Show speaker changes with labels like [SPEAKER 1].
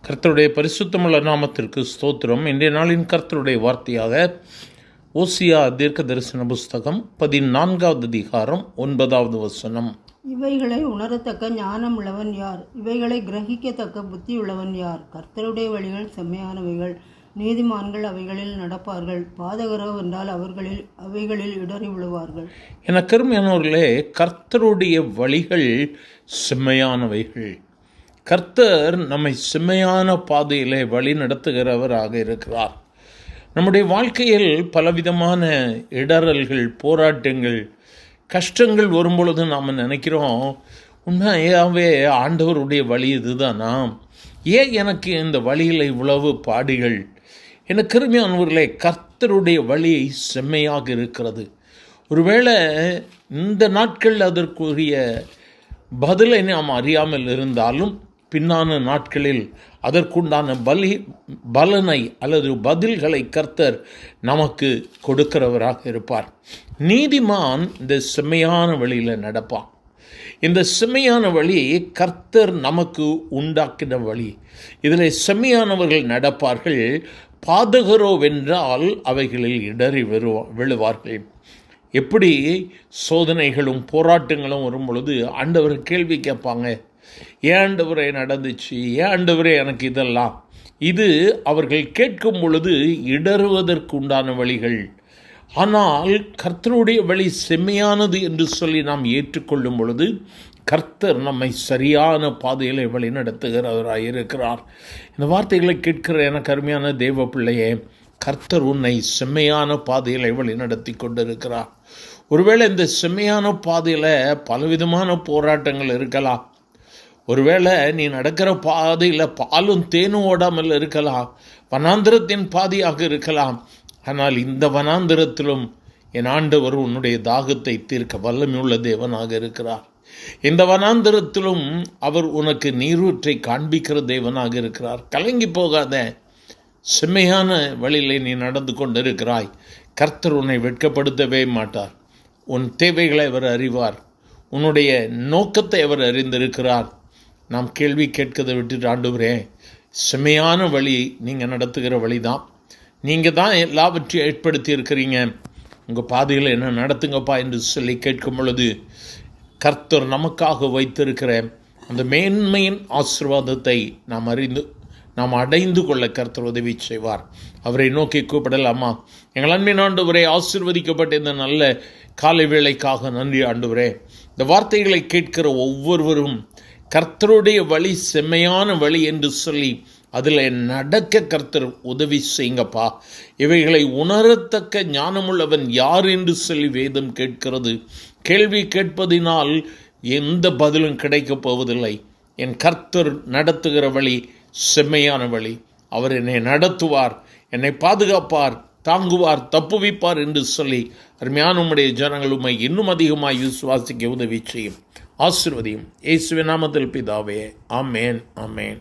[SPEAKER 1] கர்த்தருடைய பரிசுத்தமுள்ள நாமத்திற்கு ஸ்தோத்திரம். இன்றைய நாளின் கர்த்தருடைய வார்த்தையாக ஓசியா தீர்க்க தரிசன புஸ்தகம் 14வது அதிகாரம் 9வது வசனம்.
[SPEAKER 2] இவைகளை உணரத்தக்க ஞானம் உள்ளவன் யார்? இவைகளை கிரகிக்கத்தக்க புத்தி உள்ளவன் யார்? கர்த்தருடைய வழிகள் செம்மையானவைகள், நீதிமான்கள் அவைகளில் நடப்பார்கள். பாதகரோ என்றால் அவைகளில் இடறி விழுவார்கள்.
[SPEAKER 1] என கருமையானவர்களே, கர்த்தருடைய வழிகள் செம்மையானவைகள். கர்த்தர் நம்மை செம்மையான பாதையிலே வழி நடத்துகிறவராக இருக்கிறார். நம்முடைய வாழ்க்கையில் பலவிதமான இடறல்கள், போராட்டங்கள், கஷ்டங்கள் வரும்பொழுது நாம் நினைக்கிறோம், உண்மையாகவே ஆண்டவருடைய வழி இதுதானா? ஏன் எனக்கு இந்த வழியில் இவ்வளவு பாடுகள்? என கருமையானவர்களே, கர்த்தருடைய வழி செம்மையாக இருக்கிறது. ஒருவேளை இந்த நாட்கள் அதற்குரிய பதிலை நாம் அறியாமல் இருந்தாலும் பின்னான நாட்களில் அதற்குண்டான பலனை அல்லது பதில்களை கர்த்தர் நமக்கு கொடுக்கிறவராக இருப்பார். நீதிமான் இந்த செம்மையான வழியில் நடப்பான். இந்த செம்மையான வழி கர்த்தர் நமக்கு உண்டாக்கின வழி. இதில் செம்மையானவர்கள் நடப்பார்கள். பாதகரோவென்றால் அவைகளில் இடறி விழுவார்கள். எப்படி சோதனைகளும் போராட்டங்களும் வரும் பொழுது ஆண்டவர் கேள்வி கேட்பாங்க, ஏன் ஆண்டவரே நடந்துச்சு, ஏன் ஆண்டவரே எனக்கு இதெல்லாம்? இது அவர்கள் கேட்கும் பொழுது இடறுவதற்கு உண்டான வழிகள். ஆனால் கர்த்தருடைய வழி செம்மையானது என்று சொல்லி நாம் ஏற்றுக்கொள்ளும் பொழுது கர்த்தர் நம்மை சரியான பாதையில் வழி நடத்துகிறவராக இருக்கிறார். இந்த வார்த்தைகளை கேட்கிற எனக்கு அருமையான தேவ பிள்ளையே, கர்த்தர் உன்னை செம்மையான பாதையில் வழி நடத்தி கொண்டிருக்கிறார். ஒருவேளை இந்த செம்மையான பாதையில் பலவிதமான போராட்டங்கள் இருக்கலாம். ஒருவேளை நீ நடக்கிற பாதையில் பாலும் தேனும் ஓடாமல் இருக்கலாம், வனாந்திரத்தின் பாதையாக இருக்கலாம். ஆனால் இந்த வனாந்திரத்திலும் என் ஆண்டவர் உன்னுடைய தாகத்தை தீர்க்க வல்லமையுள்ள தேவனாக இருக்கிறார். இந்த வனாந்திரத்திலும் அவர் உனக்கு நீரூற்றை காண்பிக்கிற தேவனாக இருக்கிறார். கலங்கி போகாத, செம்மையான வழியிலே நீ நடந்து கொண்டிருக்கிறாய். கர்த்தர் உன்னை வெட்கப்படுத்தவே மாட்டார். உன் தேவைகளை அவர் அறிவார். உன்னுடைய நோக்கத்தை அவர் அறிந்திருக்கிறார். நாம் கேள்வி கேட்கதை விட்டுட்டு, ஆண்டவரே செம்மையான வழி நீங்கள் நடத்துகிற வழி தான், நீங்கள் தான் எல்லாவற்றையும் ஏற்படுத்தி இருக்கிறீங்க, உங்கள் பாதையில் என்ன நடத்துங்கப்பா என்று சொல்லி கேட்கும் பொழுது கர்த்தர் நமக்காக வைத்திருக்கிற அந்த மேன்மையின் ஆசீர்வாதத்தை நாம் அடைந்து கொள்ள கர்த்தர் உதவி செய்வார். அவரை நோக்கி கூப்பிடலாமா? எங்கள் அன்பின் ஆண்டவரே, ஆசீர்வதிக்கப்பட்ட இந்த நல்ல காலை வேளைக்காக நன்றி ஆண்டவரே. இந்த வார்த்தைகளை கேட்கிற ஒவ்வொருவரும் கர்த்தருடைய வழி செம்மையான வழி என்று சொல்லி அதில் நடக்க கர்த்தர் உதவி செய்யுங்கப்பா. இவைகளை உணரத்தக்க ஞானமுள்ளவன் யார் என்று சொல்லி வேதம் கேட்கிறது. கேள்வி கேட்பதினால் எந்த பதிலும் கிடைக்கப் போவதில்லை. என் கர்த்தர் நடத்துகிற வழி செம்மையான வழி. அவர் என்னை நடத்துவார், என்னை பாதுகாப்பார், தாங்குவார், தப்புவிப்பார் என்று சொல்லி அருமையான உம்முடைய ஜனங்கள் உம்மை இன்னும் அதிகமாக விசுவாசிக்க உதவி செய்யும். ஆசீர்வதியும். இயேசுவின் நாமத்தில் பிதாவே, ஆமேன், ஆமேன்.